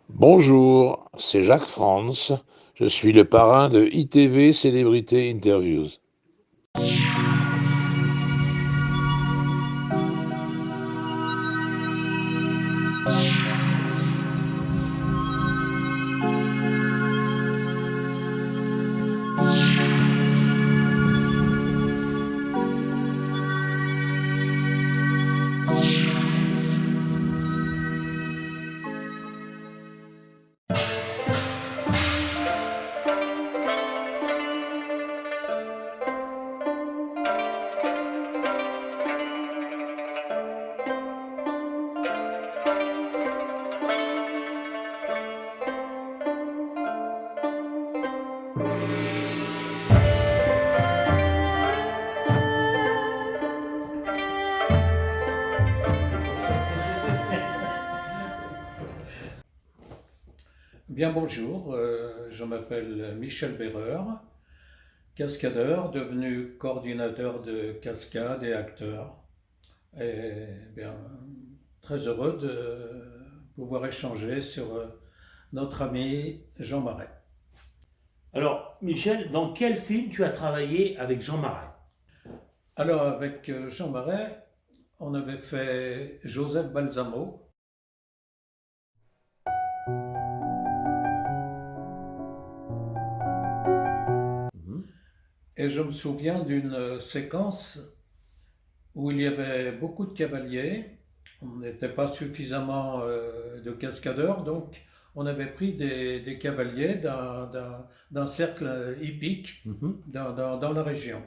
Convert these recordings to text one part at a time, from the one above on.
Bonjour, c'est Jacques Frantz. Je suis le parrain de ITV Célébrité Interviews. Bien bonjour, je m'appelle Michel Béreur, cascadeur, devenu coordinateur de cascade et acteur. Et bien, très heureux de pouvoir échanger sur notre ami Jean Marais. Alors, Michel, dans quel film tu as travaillé avec Jean Marais? Alors avec Jean Marais, on avait fait Joseph Balsamo Mhm. et je me souviens d'une séquence où il y avait beaucoup de cavaliers. On n'était pas suffisamment de cascadeurs, donc on avait pris des cavaliers d'un cercle hippique Mhm. dans la région.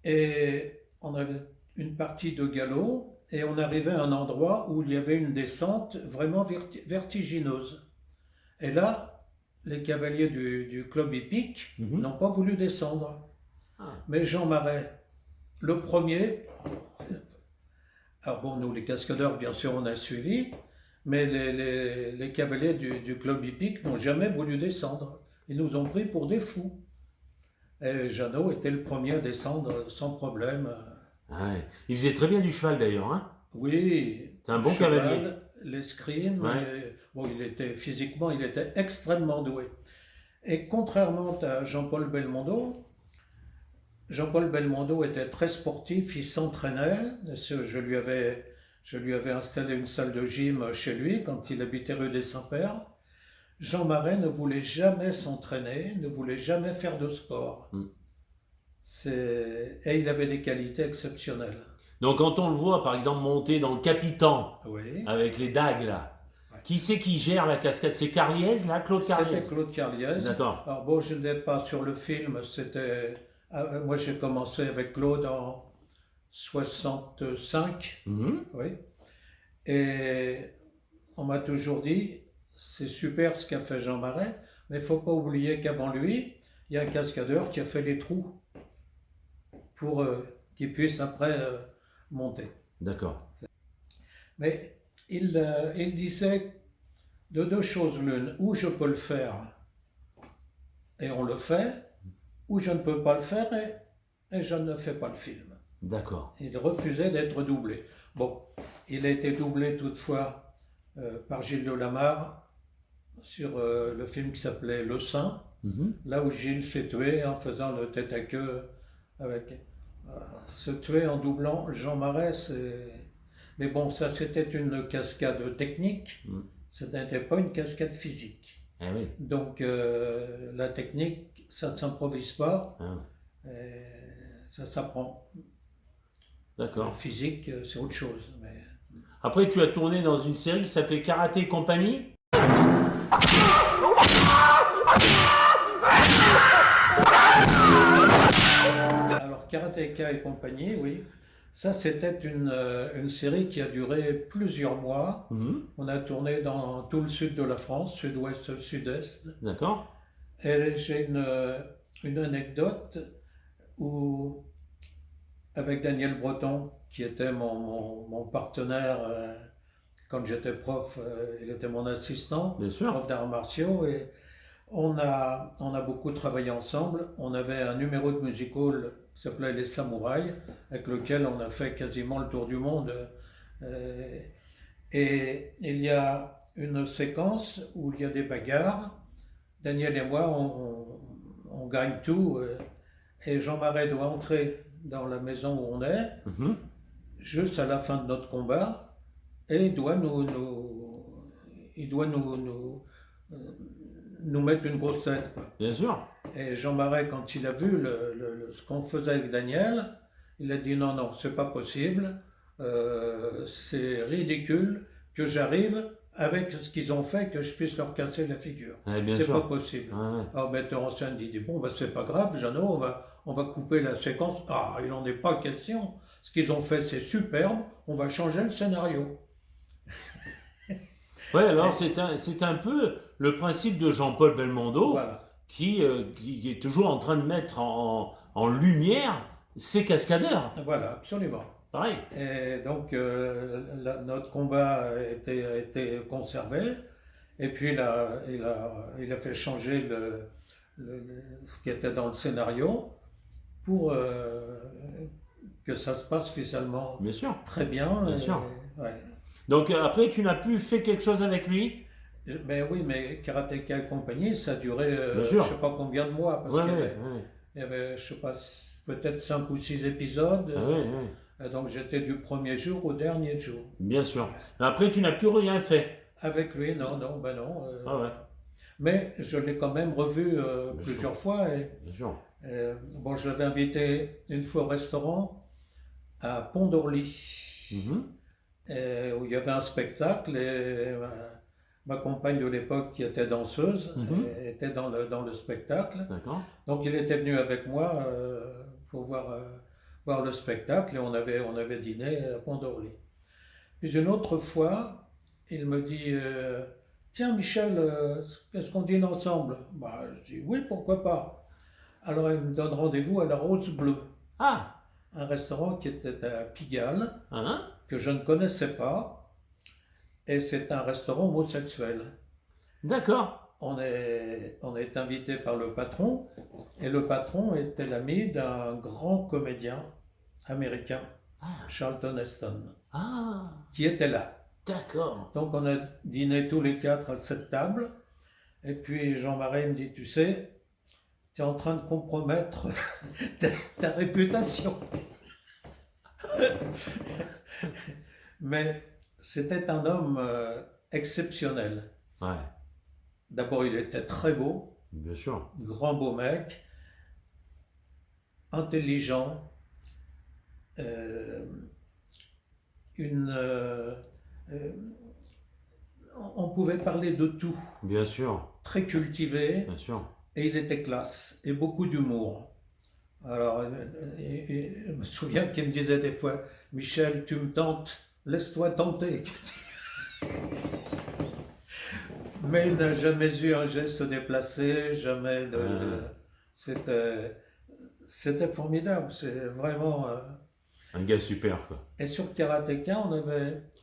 Et on avait une partie de galop et on arrivait à un endroit où il y avait une descente vraiment vertigineuse. Et là, les cavaliers du club hippique Mhm. n'ont pas voulu descendre. Ah. Mais Jean Marais, le premier, alors bon, nous les cascadeurs, bien sûr, on a suivi, mais les cavaliers du club hippique n'ont jamais voulu descendre. Ils nous ont pris pour des fous. Et Jeannot était le premier à descendre sans problème. Ah ouais. Il faisait très bien du cheval d'ailleurs, hein? Oui, C'est un bon cavalier. cheval, l'escrime, Ouais. bon, physiquement, il était extrêmement doué. Et contrairement à Jean-Paul Belmondo était très sportif, il s'entraînait. Je lui avais installé une salle de gym chez lui quand il habitait rue des Saints-Pères. Jean Marais ne voulait jamais s'entraîner, ne voulait jamais faire de sport. Mm. Et il avait des qualités exceptionnelles. Donc quand on le voit par exemple monter dans le Capitan Oui. avec les dagues là, Ouais. qui c'est qui gère la cascade? C'est Carliez là, Claude C'était Carliez? Claude Carliez. D'accord. Alors bon, je n'étais pas sur le film, moi j'ai commencé avec Claude en 65, Mhm. oui. Et on m'a toujours dit, c'est super ce qu'a fait Jean Marais, mais il ne faut pas oublier qu'avant lui, il y a un cascadeur qui a fait les trous pour qu'il puisse après monter. D'accord. Mais il disait de deux choses l'une, ou je peux le faire et on le fait, ou je ne peux pas le faire et je ne fais pas le film. D'accord. Il refusait d'être doublé. Bon, il a été doublé toutefois par Gilles Delamarre sur le film qui s'appelait Le Saint, Mhm. là où Gilles s'est tué en faisant le tête à queue avec se tuer en doublant Jean Marais. Mais bon, ça c'était une cascade technique, Mm. ce n'était pas une cascade physique. Eh oui. Donc la technique, ça ne s'improvise pas, Ah. ça s'apprend. Le D'accord. physique, c'est autre chose. Mais... Après tu as tourné dans une série qui s'appelait Karaté Compagnie. Alors, Karateka et compagnie, oui. Ça, c'était une série qui a duré plusieurs mois. Mhm. On a tourné dans tout le sud de la France, sud-ouest, sud-est. D'accord. Et j'ai une anecdote où, avec Daniel Breton, qui était mon partenaire quand j'étais prof, il était mon assistant, Bien sûr. prof d'arts martiaux, et on a beaucoup travaillé ensemble. On avait un numéro de music hall qui s'appelait Les Samouraïs, avec lequel on a fait quasiment le tour du monde. Et il y a une séquence où il y a des bagarres. Daniel et moi, on gagne tout. Et Jean Marais doit entrer dans la maison où on est, Mhm. juste à la fin de notre combat, et il doit nous mettre une grosse tête, quoi. Bien sûr. Et Jean Marais, quand il a vu ce qu'on faisait avec Daniel, il a dit non, non, c'est pas possible, c'est ridicule que j'arrive avec ce qu'ils ont fait, que je puisse leur casser la figure. Ouais, bien C'est sûr. pas possible. Ouais, ouais. Alors, metteur en scène dit bon, ben, c'est pas grave, Jeannot, on va couper la séquence. Ah, il n'en est pas question. Ce qu'ils ont fait, c'est superbe, on va changer le scénario. Ouais, alors c'est un peu le principe de Jean-Paul Belmondo Voilà. qui est toujours en train de mettre en lumière ses cascadeurs. Voilà, absolument. Pareil. Et donc, notre combat a été conservé. Et puis, il a fait changer ce qui était dans le scénario pour que ça se passe finalement Bien sûr. très bien. Bien sûr. Ouais. Donc après, tu n'as plus fait quelque chose avec lui? Ben oui, mais Karateka et compagnie, ça a duré Bien je sûr. ne sais pas combien de mois, parce Ouais, qu'il y ouais, avait, ouais. il y avait, je sais pas, peut-être 5 ou 6 épisodes. Ah, ouais, ouais. Donc j'étais du premier jour au dernier jour. Bien sûr. Après, tu n'as plus rien fait. Avec lui, non, non, ben non. Ah ouais, Mais je l'ai quand même revu plusieurs fois. bien sûr. Bon, je l'avais invité une fois au restaurant à Pont-d'Orly, Mhm. où il y avait un spectacle. Et ma compagne de l'époque, qui était danseuse, Mhm. était dans le spectacle. D'accord. Donc il était venu avec moi pour voir le spectacle et on avait dîné à Pont-d'Orly. Puis une autre fois, il me dit tiens Michel, qu'est-ce qu'on dîne ensemble? Bah, je dis oui, pourquoi pas. Alors il me donne rendez-vous à la Rose Bleue, Ah, un restaurant qui était à Pigalle, hein? que je ne connaissais pas, et c'est un restaurant homosexuel. D'accord. On est invité par le patron, et le patron était l'ami d'un grand comédien américain, Charlton Heston, Ah, qui était là. d'accord. Donc on a dîné tous les quatre à cette table, et puis Jean Marais me dit, tu sais, tu es en train de compromettre ta réputation. Mais c'était un homme exceptionnel. Ouais, D'abord, il était très beau, bien sûr. grand beau mec, intelligent, euh, on pouvait parler de tout, Bien sûr. très cultivé, Bien sûr. et il était classe, et beaucoup d'humour. Alors, je me souviens qu'il me disait des fois, Michel, tu me tentes, laisse-toi tenter. Mais il n'a jamais eu un geste déplacé, jamais de... C'était formidable, c'est vraiment... Un gars super, quoi. Et sur Karateka,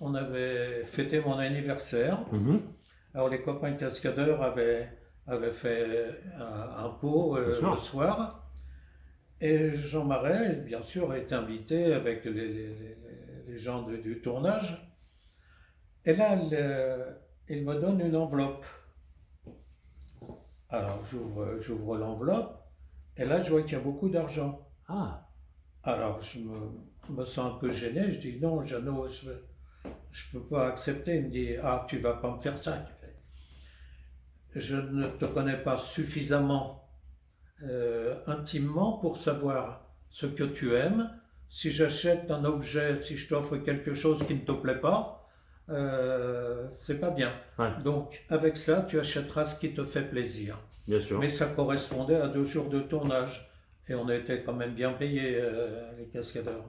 on avait fêté mon anniversaire. Mhm. Alors les copains cascadeurs avaient fait un pot Bien sûr. le soir. Et Jean Marais, bien sûr, a été invité avec les gens du tournage. Et là, il me donne une enveloppe. Alors j'ouvre l'enveloppe, et là je vois qu'il y a beaucoup d'argent. Ah, Alors je me sens un peu gêné, je dis non, Jeannot, je ne peux pas accepter. Il me dit, ah, tu vas pas me faire ça. Je ne te connais pas suffisamment intimement pour savoir ce que tu aimes. Si j'achète un objet, si je t'offre quelque chose qui ne te plaît pas, c'est pas bien. ouais, Donc avec ça, tu achèteras ce qui te fait plaisir. bien sûr. Mais ça correspondait à 2 jours de tournage. Et on était quand même bien payés, les cascadeurs.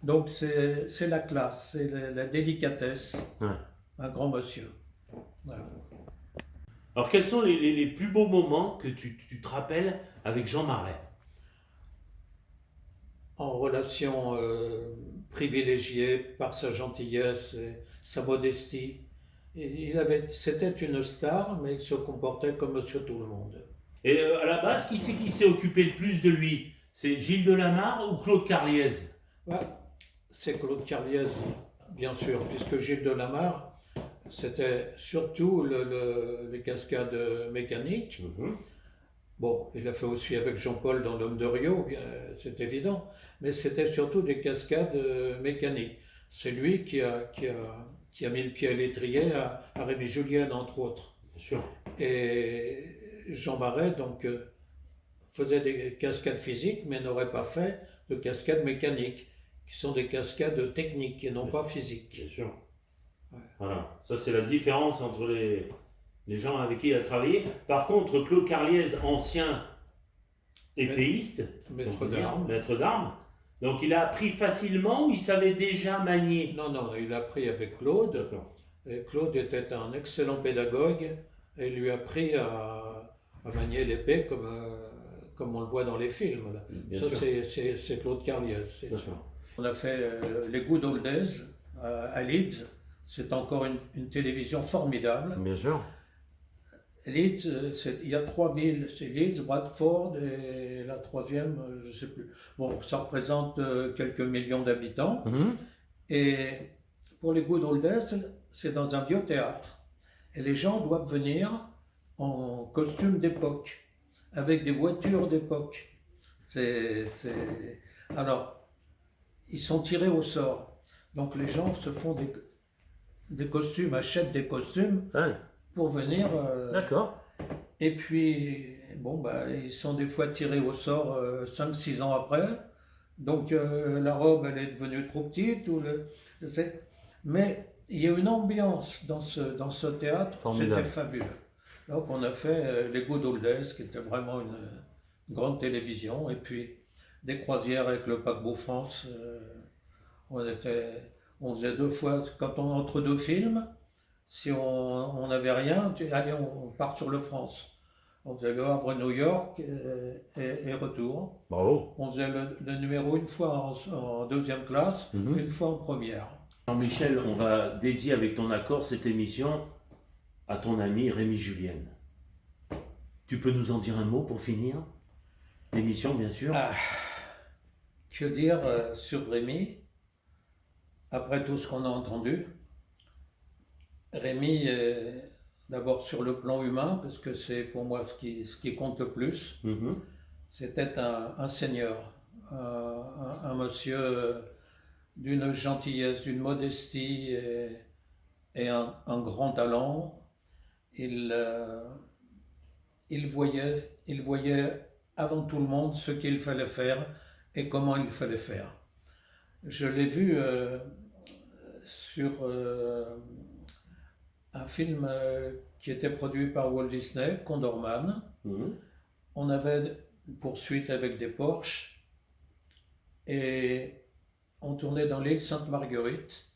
Donc c'est la classe, c'est la délicatesse. Ouais. Un grand monsieur. Voilà. Alors, quels sont les plus beaux moments que tu te rappelles avec Jean Marais? En relation privilégiée par sa gentillesse et sa modestie. C'était une star, mais il se comportait comme monsieur tout le monde. Et à la base, qui c'est qui s'est occupé le plus de lui? C'est Gilles Delamarre ou Claude Carliez? Ouais, c'est Claude Carliez, bien sûr, puisque Gilles Delamarre, c'était surtout les cascades mécaniques. Mhm. Bon, il a fait aussi avec Jean-Paul dans L'Homme de Rio, c'est évident, mais c'était surtout des cascades mécaniques. C'est lui qui a mis le pied à l'étrier à Rémi Julien, entre autres. Bien sûr. Et Jean Marais, donc, faisait des cascades physiques, mais n'aurait pas fait de cascades mécaniques, qui sont des cascades techniques et non pas physiques. Bien sûr. Ouais. Voilà. Ça, c'est la différence entre les gens avec qui il a travaillé. Par contre, Claude Carliez, ancien épéiste, maître d'armes, donc il a appris facilement ou il savait déjà manier? Non, non, il a appris avec Claude. D'accord. Et Claude était un excellent pédagogue et lui a appris à manier l'épée comme on le voit dans les films. Là. Bien Ça, sûr. c'est Claude Carliez, c'est sûr. D'accord. On a fait les Good Old Days à Leeds. C'est encore une télévision formidable. Bien sûr. Leeds, il y a 3 villes, c'est Leeds, Bradford et la troisième, je ne sais plus. Bon, ça représente quelques millions d'habitants. Mhm. Et pour les Good Old Days, c'est dans un vieux théâtre. Et les gens doivent venir en costume d'époque, avec des voitures d'époque. Alors, ils sont tirés au sort. Donc les gens se font des costumes, achètent des costumes Ouais. pour venir. D'accord. Et puis, bon, bah, ils sont des fois tirés au sort 5-6 ans après. Donc la robe, elle est devenue trop petite. Mais il y a une ambiance dans ce théâtre, Formidable. c'était fabuleux. Donc on a fait les Good Old Days, qui était vraiment une grande télévision. Et puis des croisières avec le paquebot France. On faisait 2 fois, entre 2 films, si on n'avait rien, allez, on part sur le France. On faisait le Havre-New York et retour. Bravo. On faisait le numéro une fois en deuxième classe, Mhm. une fois en première. Jean-Michel, on va dédier avec ton accord cette émission à ton ami Rémi Julien. Tu peux nous en dire un mot pour finir l'émission, bien sûr. Ah, que dire sur Rémi, après tout ce qu'on a entendu? Rémi, d'abord sur le plan humain, parce que c'est pour moi ce qui compte le plus. Mhm. C'était un seigneur, un monsieur d'une gentillesse, d'une modestie et un grand talent. Il voyait avant tout le monde ce qu'il fallait faire et comment il fallait faire. Je l'ai vu sur un film qui était produit par Walt Disney, Condorman. Mhm. On avait une poursuite avec des Porsche et on tournait dans l'île Sainte-Marguerite.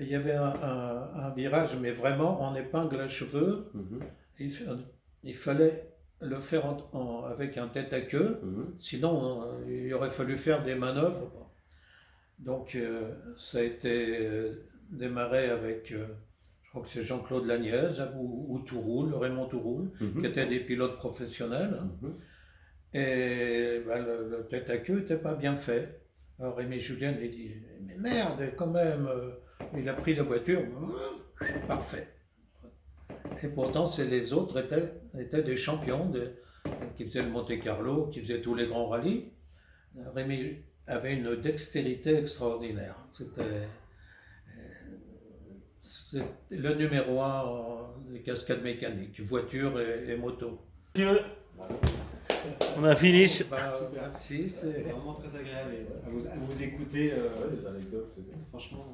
Il y avait un virage, mais vraiment en épingle à cheveux. Mhm. Il fallait le faire avec un tête à queue, Mhm. sinon il aurait fallu faire des manœuvres. Donc ça a été démarré avec, je crois que c'est Jean-Claude Lagnaise ou Touroul, Raymond Touroul, Mhm. qui étaient des pilotes professionnels. Mhm. Et ben, le tête à queue n'était pas bien fait. Alors Rémi Julien lui dit, mais merde, quand même, il a pris la voiture, parfait. Et pourtant, les autres étaient des champions qui faisaient le Monte-Carlo, qui faisaient tous les grands rallyes. Rémi avait une dextérité extraordinaire. C'était le numéro 1 des cascades mécaniques, voiture et moto. On a fini. Merci, C'est vraiment très agréable à vous écouter. Les anecdotes, Franchement.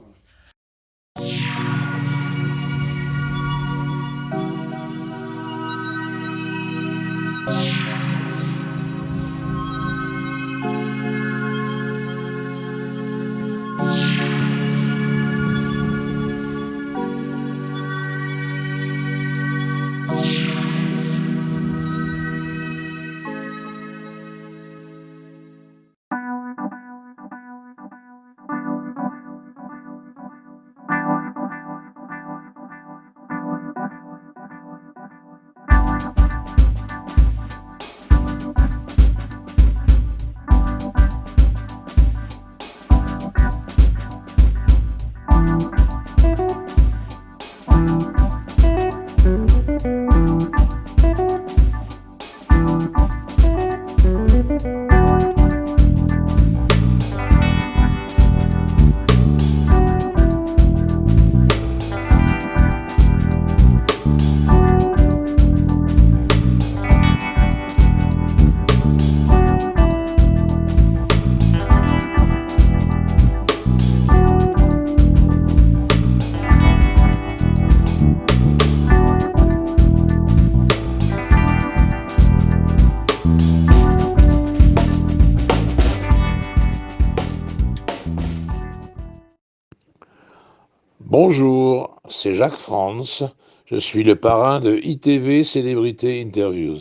Bonjour, c'est Jacques Frantz. Je suis le parrain de ITV Célébrité Interviews.